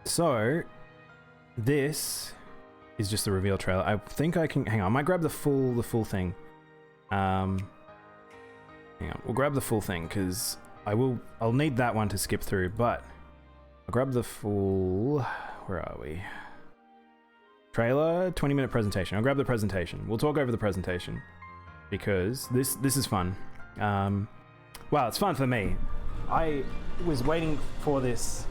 So, this is just the reveal trailer. I think I can... Hang on, I might grab the full thing. Hang on, we'll grab the full thing, because I'll need that one to skip through, but I'll grab the full... Where are we? Trailer, 20-minute presentation. I'll grab the presentation. We'll talk over the presentation, because this is fun. Well, it's fun for me. I was waiting for this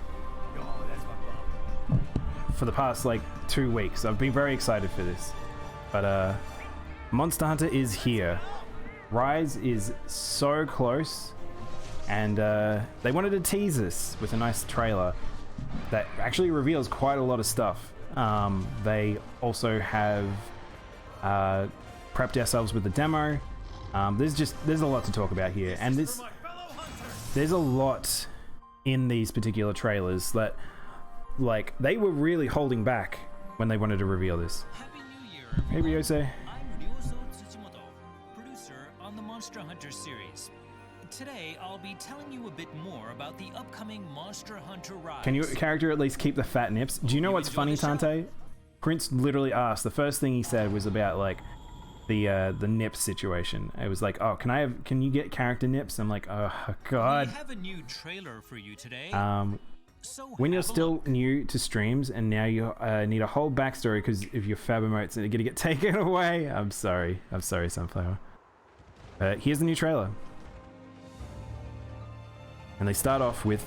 for the past like 2 weeks. I've been very excited for this. But Monster Hunter is here. Rise is so close, and they wanted to tease us with a nice trailer that actually reveals quite a lot of stuff. They also have prepped ourselves with the demo. There's a lot to talk about here, and there's a lot in these particular trailers that, like, they were really holding back when they wanted to reveal this. Happy New Year! Hey, Ryose. I'm Ryoso Tsuchimoto, producer on the Monster Hunter series. Today, I'll be telling you a bit more about the upcoming Monster Hunter Rise. Can your character at least keep the fat nips? Do you know what's funny, Tante? Prince literally asked. The first thing he said was about like the nip situation. It was like, oh, can you get character nips? I'm like, oh god. We have a new trailer for you today. So when you're still new to streams and now you need a whole backstory because of your fab emotes and are gonna get taken away. I'm sorry, Sunflower. Here's the new trailer. And they start off with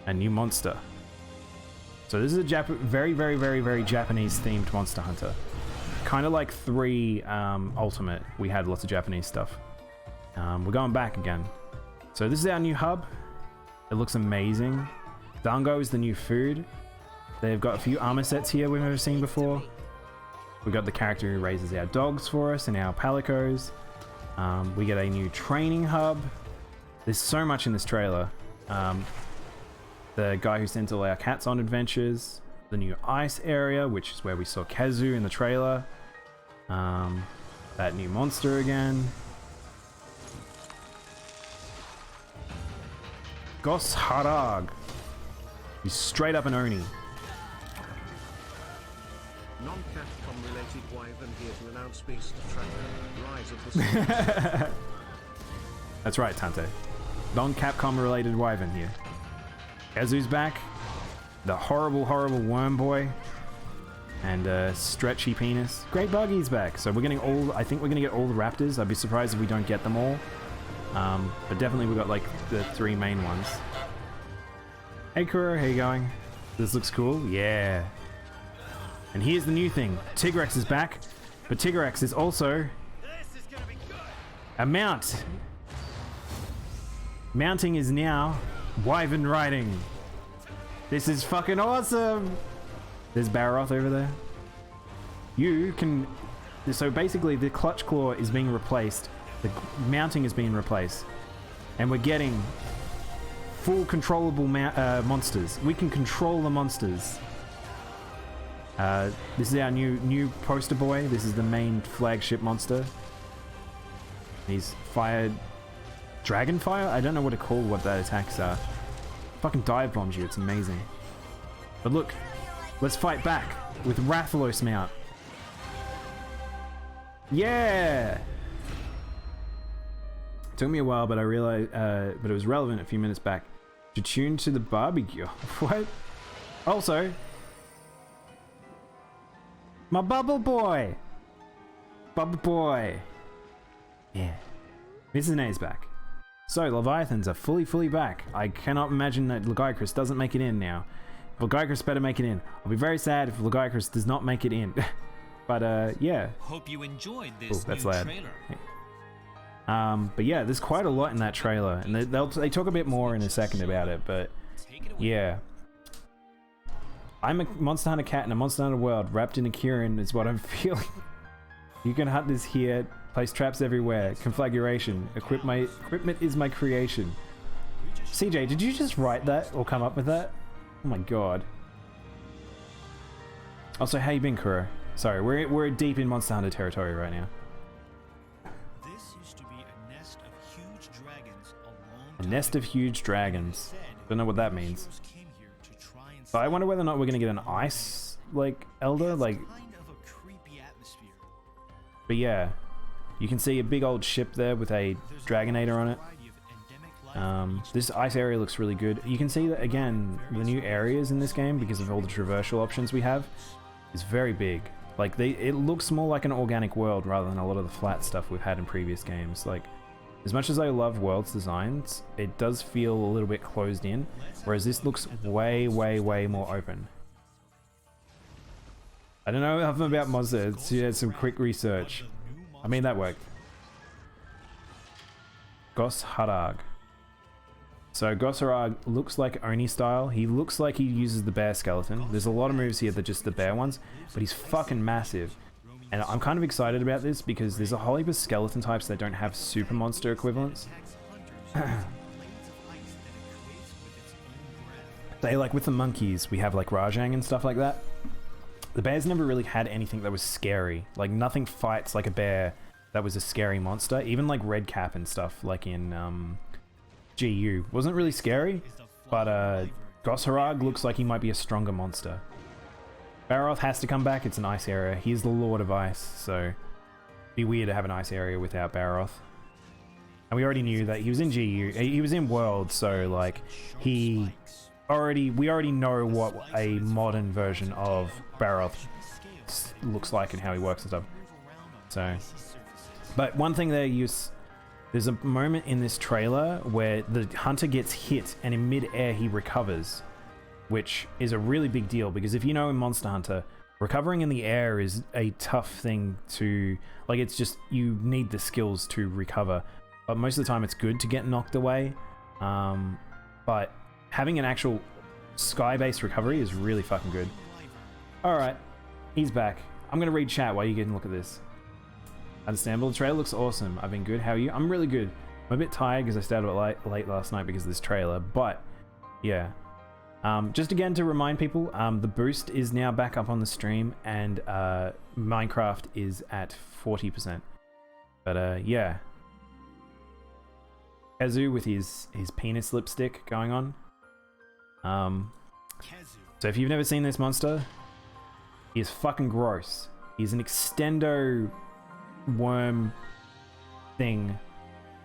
a new monster. So this is a very, very, very, very Japanese themed Monster Hunter. Kind of like 3 Ultimate, we had lots of Japanese stuff. We're going back again. So this is our new hub. It looks amazing. Dango is the new food. They've got a few armor sets here we've never seen before. We've got the character who raises our dogs for us and our palicos. We get a new training hub. There's so much in this trailer. The guy who sends all our cats on adventures. The new ice area, which is where we saw Kazu in the trailer. That new monster again. Gos Harag. He's straight up an Oni. Non-Capcom related Wyvern here to announce Beast Tracker, Rise of the Sun. That's right, Tante. Non-Capcom related Wyvern here. Kazu's back. The horrible, horrible worm boy. And stretchy penis. Great Buggy's back. So we're getting I think we're gonna get all the raptors. I'd be surprised if we don't get them all. But definitely we got like the 3 main ones. Hey Kuro, how you going? This looks cool. Yeah. And here's the new thing. Tigrex is back, but Tigrex is also a mount. Mounting is now Wyvern riding. This is fucking awesome. There's Baroth over there. You can... So basically the clutch claw is being replaced. The mounting is being replaced. And we're getting full controllable monsters. We can control the monsters. This is our new poster boy. This is the main flagship monster. He's fired dragon fire? I don't know what to call what that attacks are. Fucking dive bombs you, it's amazing. But look, let's fight back with Rathalos mount. Yeah! Took me a while, but I realized, but it was relevant a few minutes back. To tune to the barbecue. What? Also, my bubble boy! Bubble boy! Yeah. Mizune's back. So, Leviathans are fully back. I cannot imagine that Lagiacrus doesn't make it in now. Lagiacrus better make it in. I'll be very sad if Lagiacrus does not make it in. But, yeah. Hope you enjoyed this that's new loud. trailer. But yeah, there's quite a lot in that trailer, and they talk a bit more in a second about it, but yeah. I'm a Monster Hunter cat in a Monster Hunter world, wrapped in a Kirin is what I'm feeling. You can hunt this here, place traps everywhere, configuration, equipment is my creation. CJ, did you just write that, or come up with that? Oh my god. Also, how you been, Kuro? Sorry, we're deep in Monster Hunter territory right now. A nest of huge dragons. Don't know what that means. So I wonder whether or not we're gonna get an ice like elder, like. But yeah, you can see a big old ship there with a Dragonator on it. This ice area looks really good. You can see that again, the new areas in this game, because of all the traversal options we have, is very big. Like it looks more like an organic world rather than a lot of the flat stuff we've had in previous games. Like, as much as I love world's designs, it does feel a little bit closed in, whereas this looks way, way, way more open. I don't know nothing about Monster, so you had some quick research. I mean, that worked. Gosharag. So Gosharag looks like Oni style. He looks like he uses the bear skeleton. There's a lot of moves here that are just the bear ones, but he's fucking massive. And I'm kind of excited about this because there's a whole heap of skeleton types that don't have super monster equivalents. They, like with the monkeys, we have like Rajang and stuff like that. The bears never really had anything that was scary. Like nothing fights like a bear that was a scary monster. Even like Red Cap and stuff like in GU wasn't really scary, but Gosharag looks like he might be a stronger monster. Baroth has to come back. It's an ice area. He's the Lord of Ice, so it'd be weird to have an ice area without Baroth. And we already knew that he was in GU. He was in World, so like we already know what a modern version of Baroth looks like and how he works and stuff. So, but one thing there's a moment in this trailer where the hunter gets hit and in mid-air he recovers, which is a really big deal because if you know in Monster Hunter, recovering in the air is a tough thing to, like, it's just, you need the skills to recover. But most of the time it's good to get knocked away. But having an actual sky-based recovery is really fucking good. Alright, he's back. I'm gonna read chat while you get a look at this. Understandable. The trailer looks awesome. I've been good. How are you? I'm really good. I'm a bit tired because I stayed up late last night because of this trailer, but yeah. Just again to remind people, the boost is now back up on the stream and Minecraft is at 40%. But yeah. Kazu with his penis lipstick going on. So if you've never seen this monster, he is fucking gross. He's an extendo worm thing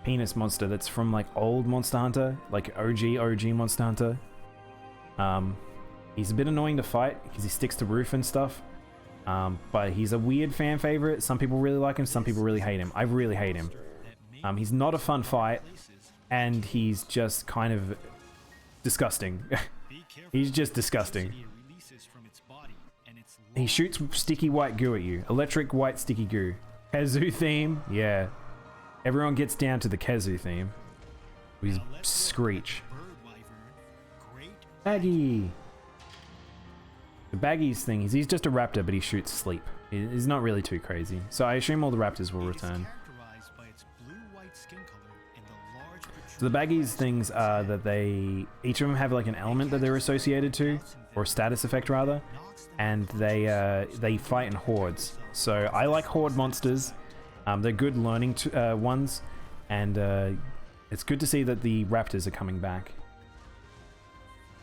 penis monster that's from like old Monster Hunter, like OG Monster Hunter. He's a bit annoying to fight because he sticks to roof and stuff, but he's a weird fan favorite. Some people really like him, some people really hate him. I really hate him. He's not a fun fight and he's just kind of disgusting. He's just disgusting. He shoots sticky white goo at you. Electric white sticky goo. Kazu theme? Yeah. Everyone gets down to the Kazu theme. We screech. Baggy! The Baggy's thing is he's just a raptor, but he shoots sleep. He's not really too crazy. So I assume all the raptors will return. So the Baggies things are that each of them have like an element that they're associated to, or a status effect rather, and they fight in hordes. So I like horde monsters. They're good learning ones, and it's good to see that the raptors are coming back.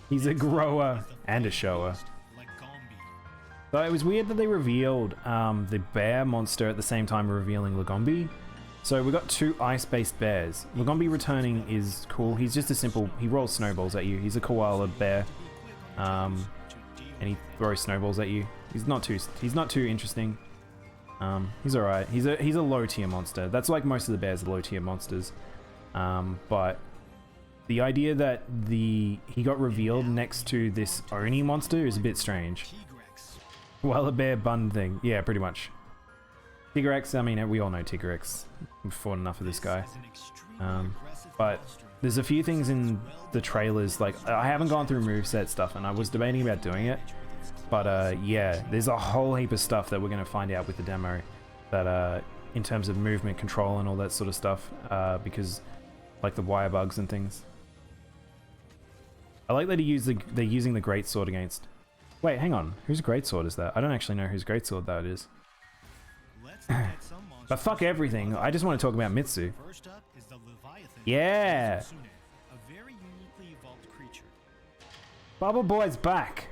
He's a grower and a shower. So it was weird that they revealed the bear monster at the same time revealing Lagombi. So we got two ice-based bears. Lagombi returning is cool. He's just a simple, he rolls snowballs at you. He's a koala bear. And he throws snowballs at you. He's not too interesting. He's alright. He's a low tier monster. That's like most of the bears are low tier monsters. But the idea that he got revealed next to this Oni monster is a bit strange. Well, a bear bun thing. Yeah, pretty much. Tigrex, I mean, we all know Tigrex. We've fought enough of this guy. But there's a few things in the trailers, like, I haven't gone through moveset stuff, and I was debating about doing it. But yeah, there's a whole heap of stuff that we're going to find out with the demo. That in terms of movement control and all that sort of stuff. Because, like the wire bugs and things. I like that they're using the greatsword against... Wait, hang on. Whose greatsword is that? I don't actually know whose greatsword that is. But fuck everything. I just want to talk about Mitsu. Yeah! Bubble Boy's back!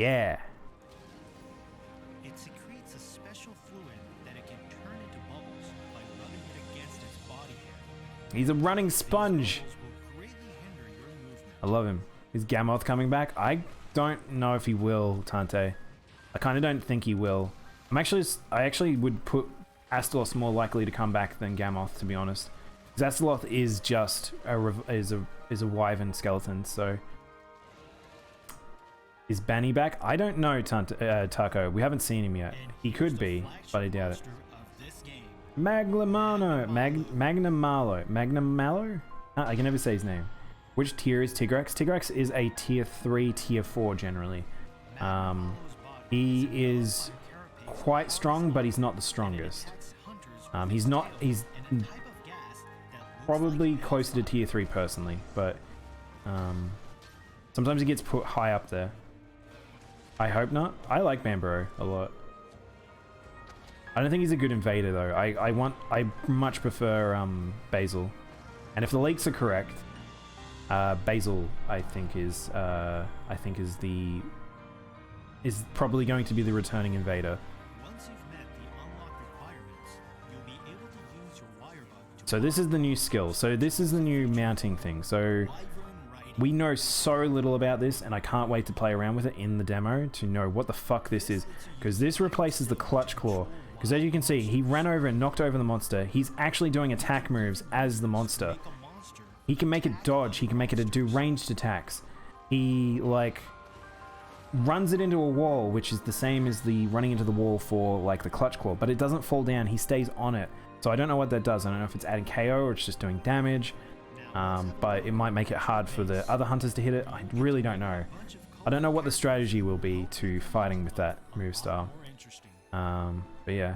Yeah. It secretes a special fluid that it can turn into bubbles by rubbing it against its body hair. He's a running sponge. Bubbles will greatly hinder your movement. I love him. Is Gammoth coming back? I don't know if he will, Tante. I kind of don't think he will. I actually would put Astalos more likely to come back than Gammoth, to be honest. Because Astalos is just is a wyvern skeleton, so. Is Banny back? I don't know, Taco. We haven't seen him yet. He could be, but I doubt it. Maglamano, Magnamalo? I can never say his name. Which tier is Tigrex? Tigrex is a tier 3, tier 4 generally. He is quite strong, but he's not the strongest. He's probably closer to tier 3 personally, but sometimes he gets put high up there. I hope not. I like Bamboro a lot. I don't think he's a good invader though. I much prefer Basil. And if the leaks are correct, Basil I think is probably going to be the returning invader. Once you've met the unlocked requirements, you'll be able to use your wire bug to So this is the new skill. So this is the new mounting thing. So we know so little about this, and I can't wait to play around with it in the demo to know what the fuck this is. Because this replaces the clutch claw. Because as you can see, he ran over and knocked over the monster. He's actually doing attack moves as the monster. He can make it dodge. He can make it do ranged attacks. He, like, runs it into a wall, which is the same as the running into the wall for, like, the clutch claw. But it doesn't fall down. He stays on it. So I don't know what that does. I don't know if it's adding KO or it's just doing damage. But it might make it hard for the other hunters to hit it. I really don't know. I don't know what the strategy will be to fighting with that move style. But yeah.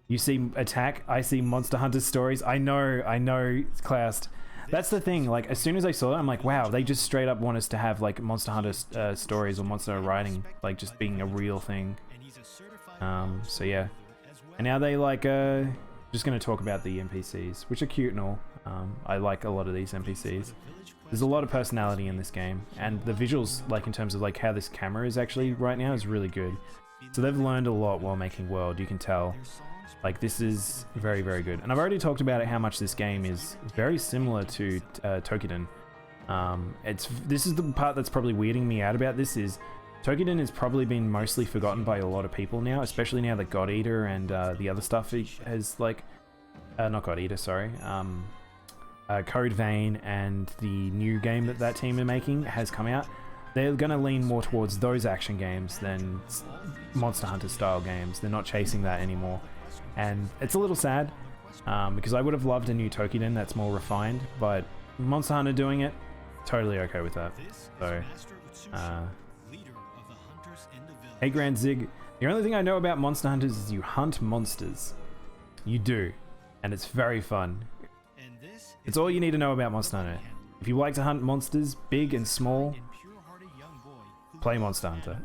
You see attack, I see Monster Hunter stories. I know, Klaus. That's the thing, like, as soon as I saw it, I'm like, wow, they just straight up want us to have, like, Monster Hunter stories or Monster Riding, like, just being a real thing. So yeah. And now they, like, just gonna talk about the NPCs, which are cute and all. I like a lot of these NPCs. There's a lot of personality in this game, and the visuals, like, in terms of, like, how this camera is actually right now is really good. So they've learned a lot while making World, you can tell. Like, this is very, very good. And I've already talked about it, how much this game is very similar to Tokiden. This is the part that's probably weirding me out about this, is Tokiden has probably been mostly forgotten by a lot of people now, especially now that God Eater and the other stuff has, like, not God Eater, sorry, Code Vein and the new game that team are making has come out. They're going to lean more towards those action games than Monster Hunter style games. They're not chasing that anymore. And it's a little sad, because I would have loved a new Tokiden that's more refined, but Monster Hunter doing it, totally okay with that. So, hey Grand Zig, the only thing I know about Monster Hunters is you hunt monsters. You do, and it's very fun. It's all you need to know about Monster Hunter. If you like to hunt monsters, big and small, play Monster Hunter.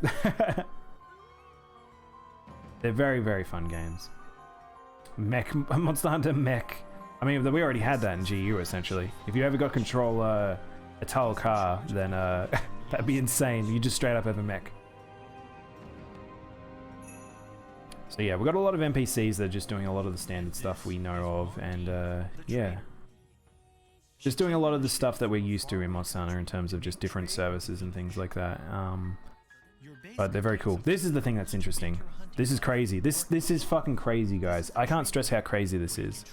They're very, very fun games. Monster Hunter Mech. I mean, we already had that in GU, essentially. If you ever got control a Tal car, then that'd be insane. You just straight up have a mech. So yeah, we've got a lot of NPCs that are just doing a lot of the standard stuff we know of, and yeah. Just doing a lot of the stuff that we're used to in Monster Hunter in terms of just different services and things like that. But they're very cool. This is the thing that's interesting. This is crazy. This is fucking crazy, guys. I can't stress how crazy this is.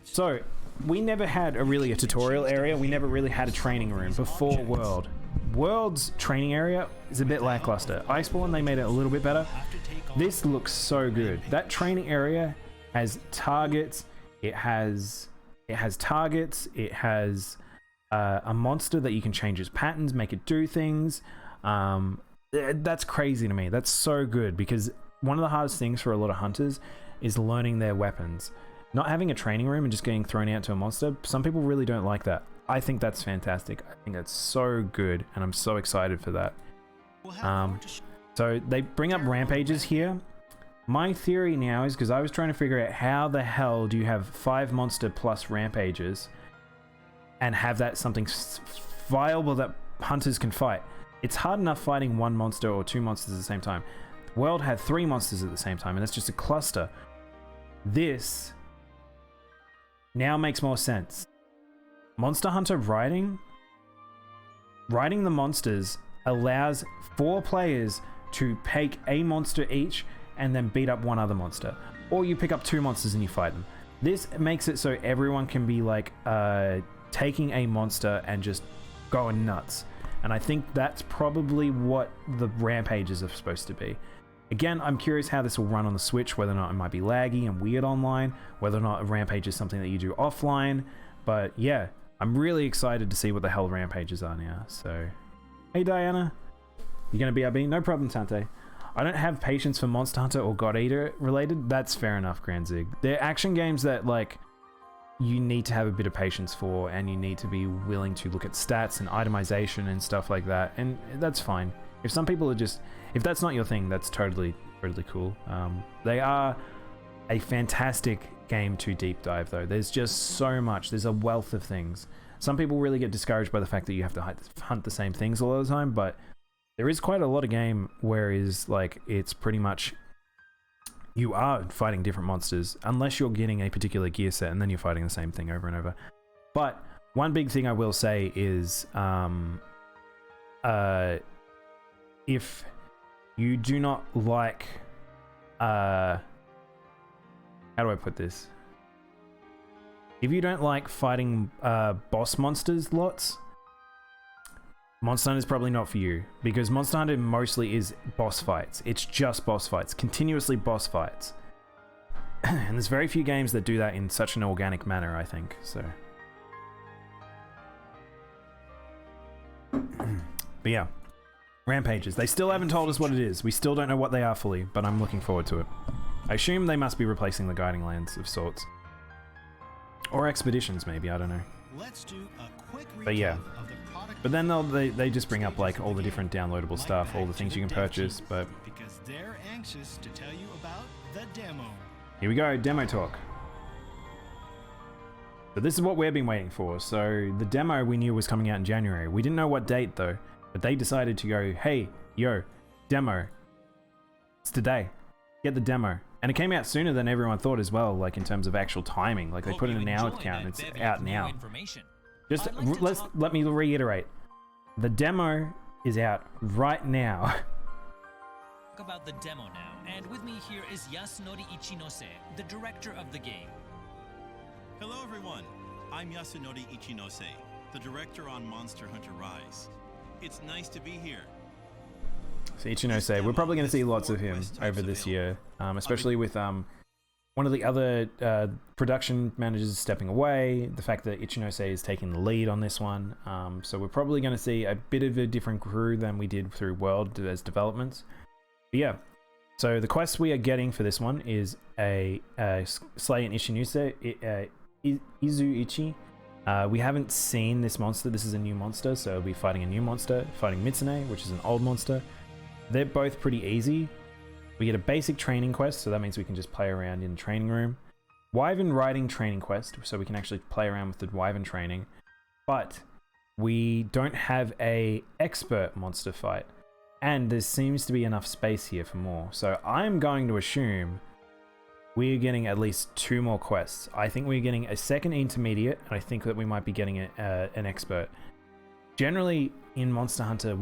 So, we never had really a tutorial area. We never really had a training room before World. World's training area is a bit lackluster. Iceborne, they made it a little bit better. This looks so good. That training area has targets. It has targets. It has a monster that you can change its patterns, make it do things. That's crazy to me. That's so good, because one of the hardest things for a lot of hunters is learning their weapons. Not having a training room and just getting thrown out to a monster, some people really don't like that. I think that's fantastic. I think that's so good, and I'm so excited for that. So they bring up rampages here. My theory now is, because I was trying to figure out how the hell do you have 5 monster plus rampages and have that something viable that hunters can fight. It's hard enough fighting one monster or two monsters at the same time. The world had 3 monsters at the same time, and it's just a cluster. This now makes more sense. Monster Hunter riding the monsters allows 4 players to take a monster each and then beat up one other monster. Or you pick up 2 monsters and you fight them. This makes it so everyone can be like taking a monster and just going nuts. And I think that's probably what the rampages are supposed to be. Again, I'm curious how this will run on the Switch, whether or not it might be laggy and weird online, whether or not a rampage is something that you do offline. But yeah, I'm really excited to see what the hell rampages are now. So, hey Diana, you gonna BRB? No problem, Tante. I don't have patience for Monster Hunter or God Eater related. That's fair enough, Grand Zig. They're action games that like you need to have a bit of patience for, and you need to be willing to look at stats and itemization and stuff like that, and that's fine. If some people are just, if that's not your thing, that's totally cool. They are a fantastic game to deep dive though. There's just so much, there's a wealth of things. Some people really get discouraged by the fact that you have to hunt the same things all the time, but there is quite a lot of game where is like it's pretty much you are fighting different monsters unless you're getting a particular gear set and then you're fighting the same thing over and over. But one big thing I will say is if you do not like how do I put this? If you don't like fighting boss monsters lots, Monster Hunter is probably not for you, because Monster Hunter mostly is boss fights. It's just boss fights, continuously boss fights. And there's very few games that do that in such an organic manner, I think, so. But yeah, rampages. They still haven't told us what it is. We still don't know what they are fully, but I'm looking forward to it. I assume they must be replacing the guiding lands of sorts. Or expeditions, maybe, I don't know. Let's do a quick But yeah. recap of the product. But then they just bring up like all the different downloadable stuff, all the things you can purchase, but because they're anxious to tell you about the demo. here we go, demo talk. So this is what we've been waiting for. So the demo we knew was coming out in January. We didn't know what date though, but they decided to go, hey, yo, demo. It's today. Get the demo. And it came out sooner than everyone thought as well, like in terms of actual timing. Like they put in an hour count and it's out now. Just let me reiterate. The demo is out right now. Talk about the demo now, and with me here is Yasunori Ichinose, the director of the game. Hello everyone, I'm Yasunori Ichinose, the director on Monster Hunter Rise. It's nice to be here. So Ichinose, we're probably going to see lots of him over this year, especially with one of the other production managers stepping away, the fact that Ichinose is taking the lead on this one. So we're probably going to see a bit of a different crew than we did through World as developments. But yeah, so the quest we are getting for this one is a Slay and Ichinose, Izuichi. We haven't seen this monster. This is a new monster, so we'll be fighting a new monster, fighting Mitsune, which is an old monster. They're both pretty easy. We get a basic training quest, so that means we can just play around in the training room. Wyvern riding training quest, so we can actually play around with the Wyvern training. But we don't have a expert monster fight, and there seems to be enough space here for more. So I'm going to assume we're getting at least 2 more quests. I think we're getting a second intermediate, and I think that we might be getting an expert. Generally, in Monster Hunter,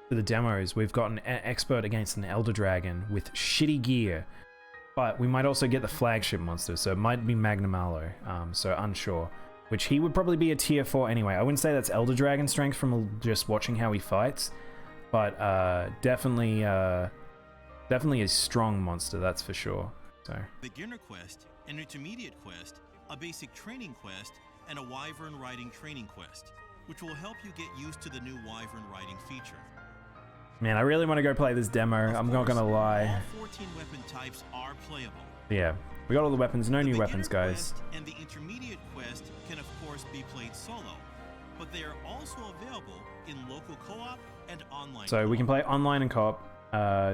for the demos, we've gotten an expert against an Elder Dragon with shitty gear, but we might also get the flagship monster, so it might be Magnamalo, so unsure. Which he would probably be a tier 4 anyway. I wouldn't say that's Elder Dragon strength from just watching how he fights, but definitely a strong monster, that's for sure. So. Beginner quest, an intermediate quest, a basic training quest, and a Wyvern riding training quest, which will help you get used to the new Wyvern riding feature. Man, I really want to go play this demo. I'm not gonna lie. All 14 weapon types are playable. Yeah, we got all the weapons. No new weapons, guys. Quest and the intermediate quest can of course be played solo, but they are also available in local co-op and online. So we can play online and co-op.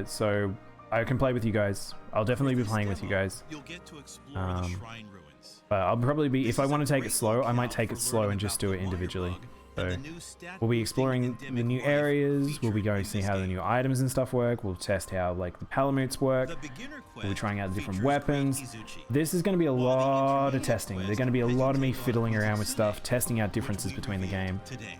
So I can play with you guys. I'll definitely be playing with you guys. You'll get to explore the shrine ruins. But I'll probably be, if I want to take it slow, I might take it slow and just do it individually. So And the new stat we'll be boosting exploring endemic the new life areas. We'll be feature going in to see this how the game. new items and stuff work. We'll test how like the palamutes work. The beginner quest We'll be trying out different features weapons. Great Izuchi. This is going to be a While the lot of intermediate testing. There's quest going to be a has you lot of me take on fiddling around with Kitsune, stuff, testing out which differences we between the game. revealed today.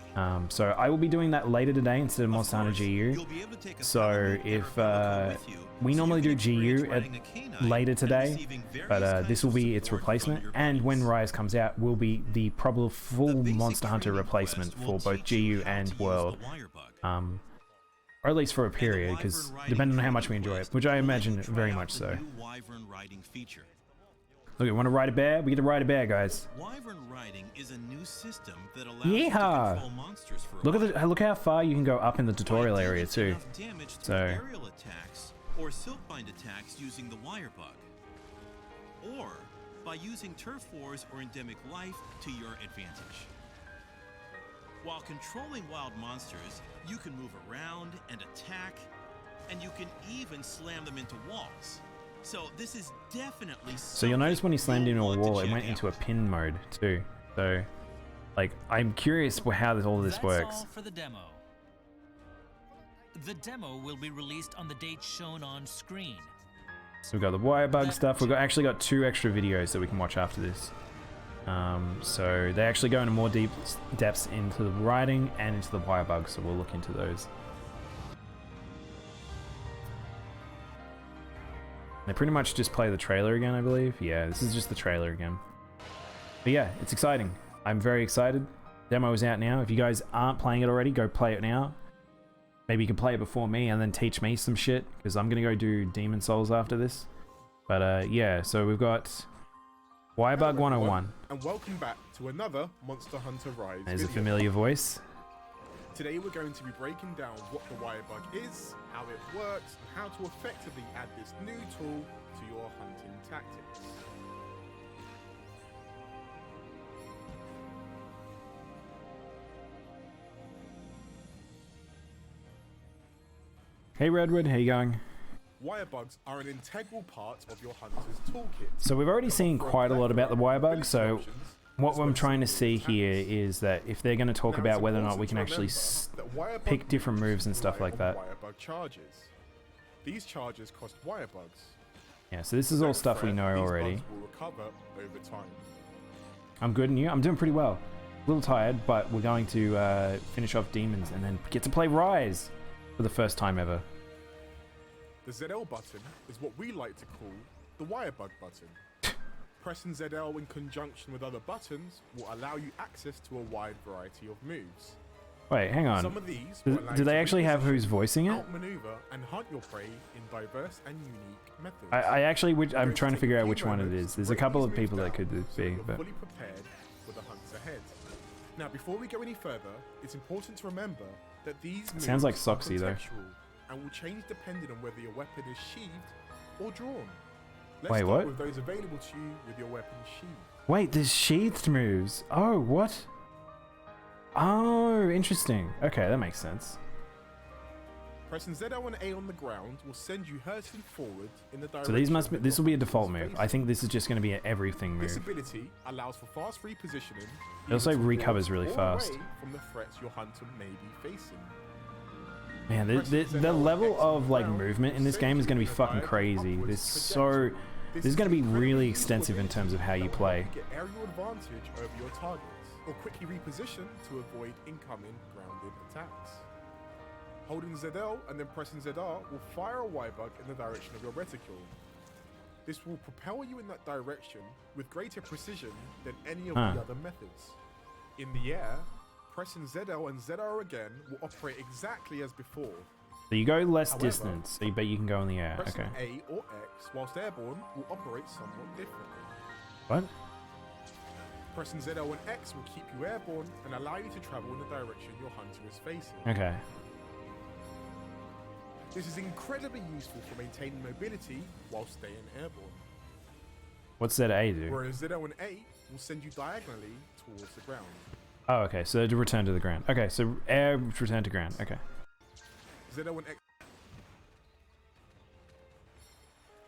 So I will be doing that later today instead of Of Monster Hunter course, GU. you'll be able to take a So palamute and if a replica with you, we so normally you do can experience GU riding a canine later and today, receiving various but kinds this of will be its support from replacement. your And when buddies. Rise comes out, will be the probable full The basic Monster Hunter training replacement quest for will both teach you GU how and to use World. the wire bug. Or at least for a And the period, because wyvern riding depending on how training much we enjoy it, quest which I will let imagine you try very out much the so. new wyvern riding feature. Look, you want to ride a bear? We get to ride a bear, guys. Wyvern riding is a new system that allows you to Yeehaw! control monsters for a Look while. at look how far you can go up in the By tutorial area dealing too. enough damage through So- aerial attacks or silkbind attacks using the wire bug, or by using turf wars or endemic life to your advantage. While controlling wild monsters, you can move around and attack, and you can even slam them into walls. So this is definitely So you'll notice when he slammed into a want to wall, it check went into a out. pin mode too. So, like, I'm curious how all this That's works. all for the demo. The demo will be released on the date shown on screen. So we've got the wire bug stuff. We've actually got 2 extra videos that we can watch after this. So they actually go into more depths into the writing and into the wire bug. So we'll look into those. They pretty much just play the trailer again, I believe. Yeah, this is just the trailer again. But yeah, it's exciting. I'm very excited. Demo is out now. If you guys aren't playing it already, go play it now. Maybe you can play it before me and then teach me some shit, because I'm going to go do Demon Souls after this. But yeah, so we've got Wirebug 101. And welcome back to another Monster Hunter Rise There's a video. familiar voice. Today we're going to be breaking down what the Wirebug is, how it works, and how to effectively add this new tool to your hunting tactics. Hey Redwood, how you going? Wirebugs are an integral part of your hunter's toolkit. So we've already seen Offer a quite a lot about the plethora of Wirebug, so ability options, what as I'm well as trying to single see here tactics. is that if they're going to talk Now, about it's whether or not we important can to actually remember that Wirebug pick different moves and stuff rely like on that. Wirebug charges. These charges cost Wirebugs. Yeah, so this is all Don't stuff we fret, know these already. bugs will recover over time. I'm good and you? I'm doing pretty well. A little tired, but we're going to finish off Demons and then get to play Rise for the first time ever. The ZL button is what we like to call the Wirebug button. Pressing ZL in conjunction with other buttons will allow you access to a wide variety of moves. Wait, hang on. Some of these Do, will allow do you they to actually have who's reposition, voicing it? outmaneuver, and hunt your prey in diverse and unique methods. I actually, I'm Going trying to take figure a out few which one it moments is. to There's a break couple these of people moves that could down so be, you're but fully prepared for the hunts ahead. Now, before we go any further, it's important to remember that these moves sounds like are Soxy, though. contextual and will change depending on whether your weapon is sheathed or drawn. Let's Wait, start what? with those available to you with your weapon sheathed. wait, there's sheathed moves. Oh, what? Oh, interesting. Okay, that makes sense. Pressing ZL and A on the ground will send you hurtling forward in the direction. So these must be. that This will your be a default hunter is move. I facing. think this is just going to be an everything This move. ability allows for fast repositioning. It also either towards recovers really or fast. away from the threats your hunter may be facing. Man, the level of like movement in this game is going to be fucking crazy. This is going to be really extensive in terms of how you play. Get aerial advantage over your targets, or quickly reposition to avoid incoming grounded attacks. Holding ZL and then pressing ZR will fire a Wirebug in the direction of your reticule. This will propel you in that direction with greater precision than any of the other methods. In the air, pressing ZL and ZR again will operate exactly as before. So you go less However, distance, so you bet you can go in the air. Pressing Okay. A or X whilst airborne will operate somewhat differently. What? Pressing ZL and X will keep you airborne and allow you to travel in the direction your hunter is facing. Okay. This is incredibly useful for maintaining mobility while staying airborne. What's that A do? Whereas ZL and A will send you diagonally towards the ground. Oh, okay. So to return to the ground. Okay, so air return to ground. Okay. ZL and X.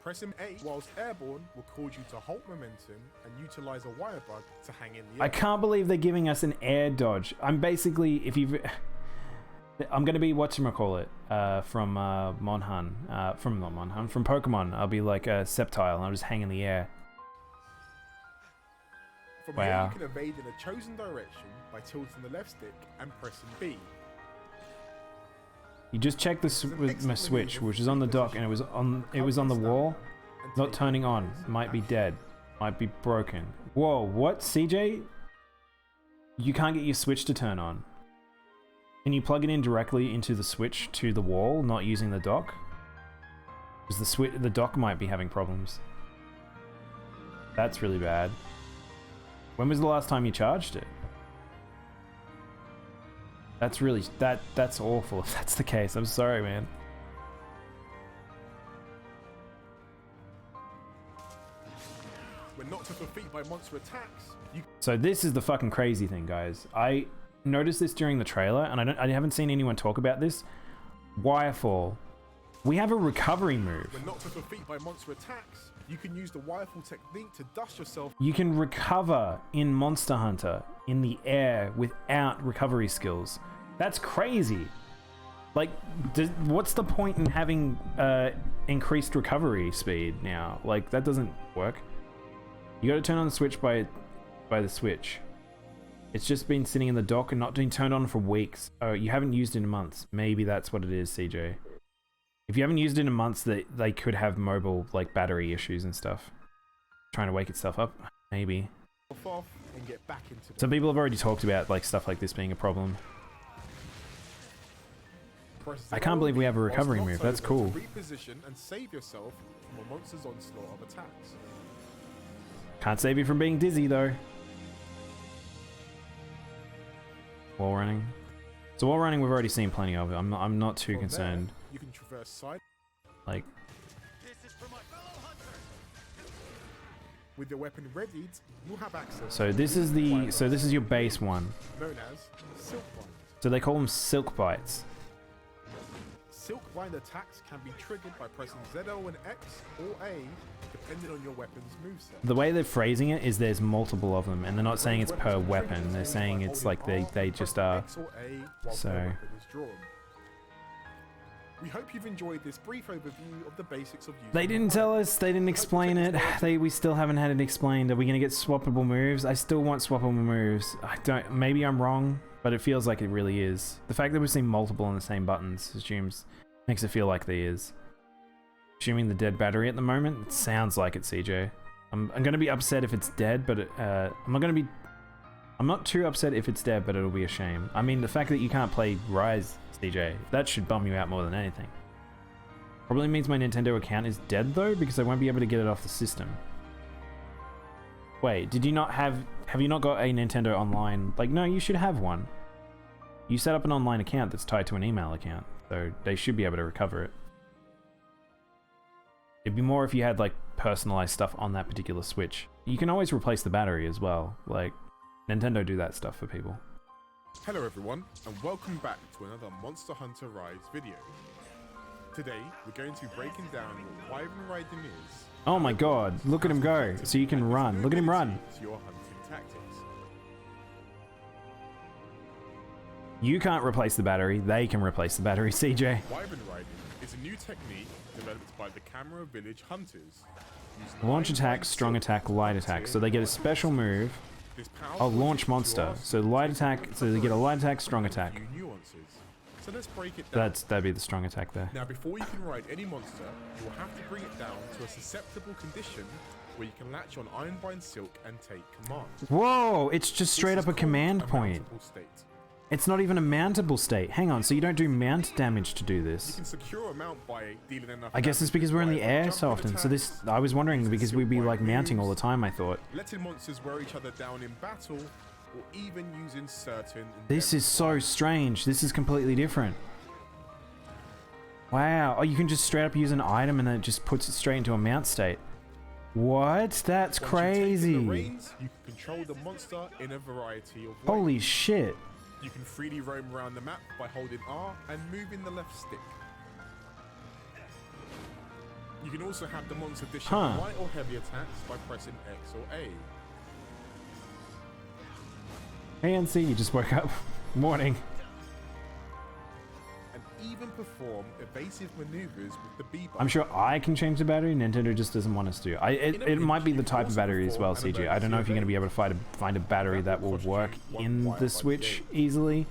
Pressing A whilst airborne will cause you to halt momentum and utilize a wire bug to hang in the air. I can't believe they're giving us an air dodge. I'm basically, if you've... I'm going to be, whatchamacallit, from from Pokemon. I'll be like a Sceptile and I'll just hang in the air. From Wow. here you can evade in a chosen direction by tilting the left stick and pressing B. You just check this with my switch, which is on the dock, and it was on the wall, not turning on. Might be dead, might be broken. Whoa, what, CJ? You can't get your switch to turn on. Can you plug it in directly into the switch to the wall, not using the dock? Because the dock might be having problems. That's really bad. When was the last time you charged it? That's really, that's awful if that's the case. I'm sorry, man. When knocked off your feet by monster attacks, So this is the fucking crazy thing, guys. I noticed this during the trailer, and I haven't seen anyone talk about this. Wirefall. We have a recovery move. when knocked off your feet by monster attacks, you can use the wirefall technique to dust yourself. You can recover in Monster Hunter in the air without recovery skills. That's crazy. Like, what's the point in having increased recovery speed now? Like, that doesn't work. You gotta turn on the switch by the switch. It's just been sitting in the dock and not being turned on for weeks. Oh, you haven't used it in months. Maybe that's what it is, CJ. If you haven't used it in months, they could have mobile, like, battery issues and stuff. Trying to wake itself up? Maybe. Off and get back into Some people have already talked about, like, stuff like this being a problem. I can't believe we have a recovery move. That's cool. Reposition and save yourself from a monster's onslaught of attacks. Can't save you from being dizzy, though. Wall running. So wall running, we've already seen plenty of it. I'm not too From concerned. there, you can traverse side Like, with your weapon readied. You'll have access. so this is your base one. known as silk bind. So they call them silk bites. Silk bind attacks can be triggered by pressing ZL and X or A, depending on your weapon's moveset. The way they're phrasing it is there's multiple of them, and they're not saying it's per weapon. They're saying it's like they just are. X or A while So- their weapon is drawn. We hope you've enjoyed this brief overview of the basics of using They didn't tell us. They didn't explain it. We still haven't had it explained. Are we gonna get swappable moves? I still want swappable moves. I don't. Maybe I'm wrong, but it feels like it really is. The fact that we're seeing multiple on the same buttons makes it feel like there is. Assuming the dead battery at the moment, it sounds like it, CJ. I'm gonna be upset if it's dead, but I'm not too upset if it's dead, but it'll be a shame. I mean, the fact that you can't play Rise, CJ, that should bum you out more than anything. Probably means my Nintendo account is dead though, because I won't be able to get it off the system. Wait, did you not have you not got a Nintendo Online? Like, no, you should have one. You set up an online account that's tied to an email account, so they should be able to recover it. It'd be more if you had, like, personalized stuff on that particular Switch. You can always replace the battery as well. Like, Nintendo do that stuff for people. Hello everyone, and welcome back to another Monster Hunter Rise video. Today, we're going to be breaking down what Wyvern riding is. Oh my god, look at him go. So you can run. Look at him run. To your hunting tactics. You can't replace the battery. They can replace the battery, CJ. Wyvern riding is a new technique developed by the Camera Village Hunters. Using Launch line attack, bind strong silk attack, light attack. So they get a special move. This powerful Oh, launch addition to monster. our So light attack, so they get a light attack, strong with a attack. few nuances. So let's break it down. That'd be the strong attack there. Now, before you can ride any monster, you will have to bring it down to a susceptible condition where you can latch on Ironbind Silk and take command. Whoa, it's just This straight is up a called command a point. mountable state. It's not even a mountable state. Hang on, so you don't do mount damage to do You this? can secure a mount by dealing enough. I guess it's damage because we're in the by air jumping so often. So attacks, this, I was wondering using because we'd be silk like bind mounting all the moves, time, I thought. letting monsters wear each other down in battle, or even using certain. This is so strange. This is completely different. Wow. Oh, you can just straight up use an item and then it just puts it straight into a mount state. What? That's crazy. The reins, you can control the monster in a variety of ways. Holy shit. You can freely roam around the map by holding R and moving the left stick. You can also have the monster dish Huh. out light or heavy attacks by pressing X or A. Hey, NC, you just woke up. Morning. And even perform evasive maneuvers with the B button. I'm sure I can change the battery. Nintendo just doesn't want us to. It might be the type of battery as well, CJ. I don't know if you're going to be able to find a battery that will work in the Switch easily.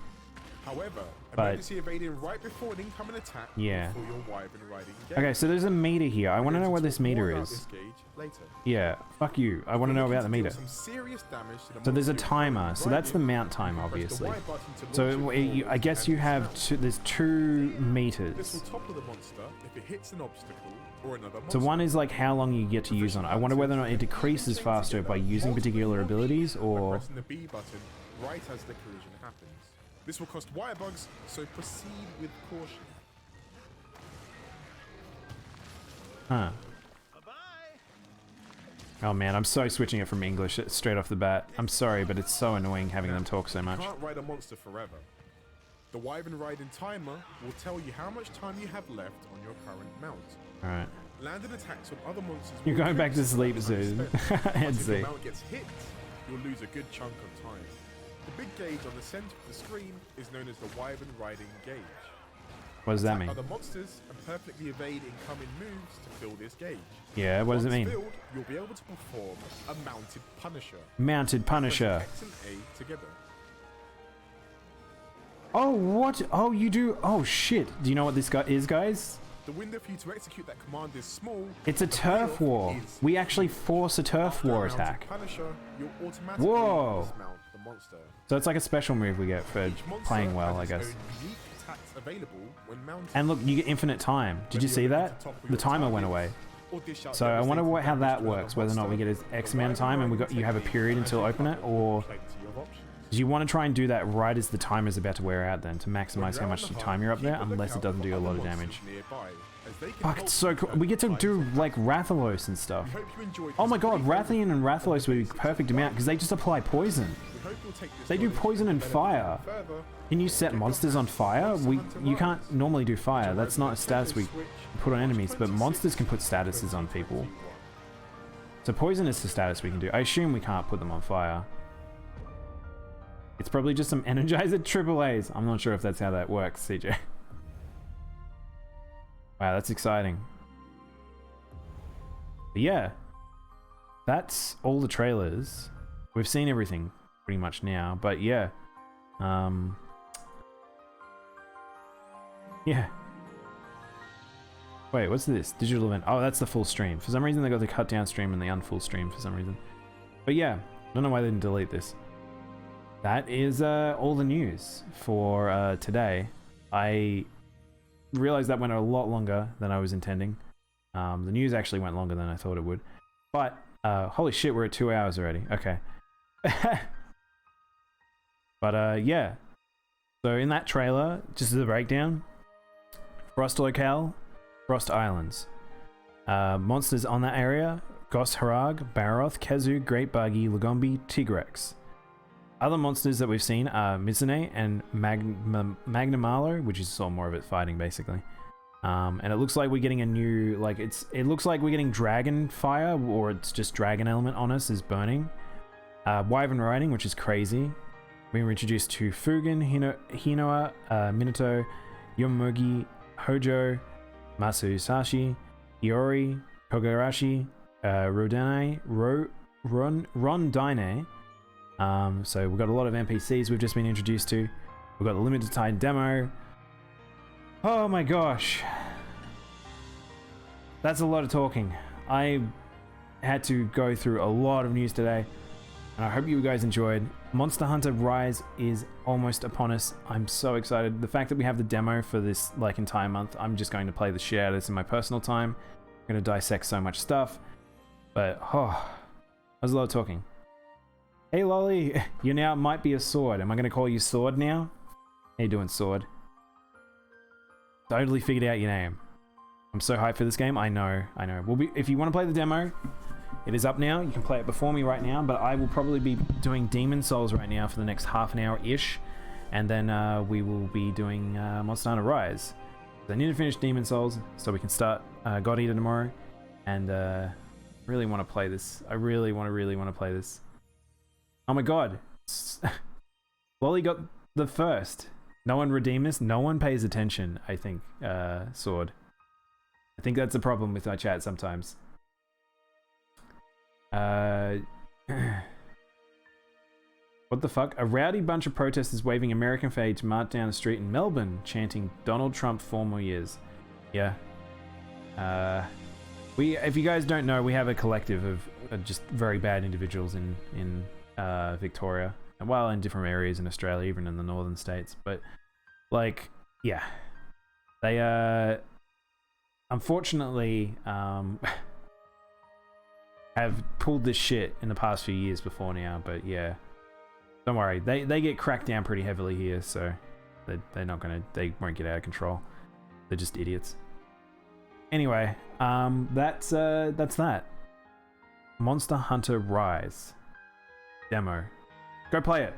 However, But- emergency evading right before an incoming attack Yeah. before your wyvern riding engage. Okay, so there's a meter here. I want to know what this meter More about is. this gauge later. Yeah, fuck you. I want to know about the meter. Some serious damage to the So there's a monster timer. So that's the riding. mount time, Press the obviously. Y button to So launch it I forward guess you and have dismount. there's 2 This meters. will topple the monster if it hits an obstacle or another So monster. one is like how long you get to use on it. I wonder whether or not it decreases faster by using particular abilities by or... pressing the B button right as the collision happens. This will cost wire bugs, so proceed with caution. Huh. Oh man, I'm so switching it from English straight off the bat. I'm sorry, but it's so annoying having them talk so You much. can't ride a monster forever. The wyvern riding timer will tell you how much time you have left on your current mount. Alright. Landing attacks on other monsters. You're will going back to increase sleep the time soon. spent, but if NC. your mount gets hit, you'll lose a good chunk of time. The big gauge on the center of the screen is known as the wyvern riding gauge. What does that mean? Other monsters and perfectly evade incoming moves to fill this gauge. Yeah, what does it Once mean? filled, you'll be able to perform a mounted Punisher. Mounted Punisher. Press X and A together. Oh, what? Oh, you do? Oh, shit. Do you know what this guy is, guys? The window for you to execute that command is small. It's a the turf payoff war. is We actually force a turf after a war mounted attack. Punisher, you'll automatically Whoa. dismount the monster. So it's like a special move we get for Each monster playing well, I has guess. its own unique attacks available when mounted. And look, you get infinite time. Did you see that? The timer went away. Or dish out So I wonder devastating how that damage to another works, whether or not we get monster. X The amount of time and you have a technique period until and open it, or plenty of options. do you want to try and do that right as the timer's about to wear out then to When maximize you're how out much on the hunt, time you're up keep there, a unless it lookout doesn't for do a other lot of monsters damage. nearby, as they can Fuck, help it's so you cool. turn We get to times do around. like Rathalos and stuff. We hope you enjoyed Oh this my god, brief Rathian and overview of Rathalos would be the perfect basics amount because they just apply poison. We hope you'll take this They do knowledge poison and develop fire. further. Can you set monsters on fire? You can't normally do fire. That's not a status we put on enemies, but monsters can put statuses on people. So poison is the status we can do. I assume we can't put them on fire. It's probably just some Energizer AAAs. I'm not sure if that's how that works, CJ. Wow, that's exciting. But yeah, that's all the trailers. We've seen everything pretty much now, but yeah. Yeah. Wait, what's this? Digital event. Oh, that's the full stream. For some reason, they got the cut down stream and the unfull stream for some reason. But yeah, I don't know why they didn't delete this. That is all the news for today. I realized that went a lot longer than I was intending. The news actually went longer than I thought it would. But, holy shit, we're at 2 hours already. Okay. But, yeah. So in that trailer, just as a breakdown, Frost Locale, Frost Islands. Monsters on that area, Gos Harag, Baroth, Kezu, Great Buggy, Lagombi, Tigrex. Other monsters that we've seen are Mizune and Magnamalo, which is sort of more of it fighting basically. And it looks like we're getting a new, like it looks like we're getting dragon fire, or it's just dragon element on us is burning. Wyvern riding, which is crazy. We were introduced to Fugen, Hinoa, Minato, Yomogi, Hojo, Masusashi, Iori, Kogarashi, Rondine. So we've got a lot of NPCs we've just been introduced to. We've got the limited time demo. Oh my gosh. That's a lot of talking. I had to go through a lot of news today, and I hope you guys enjoyed. Monster Hunter Rise is almost upon us. I'm so excited. The fact that we have the demo for this like entire month, I'm just going to play the shit out of this in my personal time. I'm going to dissect so much stuff. But, oh, that was a lot of talking. Hey Lolly, you now might be a sword. Am I going to call you Sword now? How you doing, Sword? Totally figured out your name. I'm so hyped for this game. I know. If you want to play the demo, it is up now. You can play it before me right now, but I will probably be doing Demon Souls right now for the next half an hour-ish, and then we will be doing Monster Hunter Rise. I need to finish Demon Souls so we can start God Eater tomorrow. and really want to play this. I really want to play this. Oh my god. Lolly got the first. No one redeemed this. No one pays attention, I think, Sword. I think that's the problem with my chat sometimes. What the fuck? A rowdy bunch of protesters waving American flags marched down the street in Melbourne, chanting Donald Trump 4 more years. Yeah. If you guys don't know, we have a collective of just very bad individuals in Victoria, and well, in different areas in Australia, even in the northern states. But like, yeah, they unfortunately have pulled this shit in the past few years before now. But yeah, don't worry, they get cracked down pretty heavily here, so they won't get out of control. They're just idiots. Anyway, that's that. Monster Hunter Rise demo. Go play it.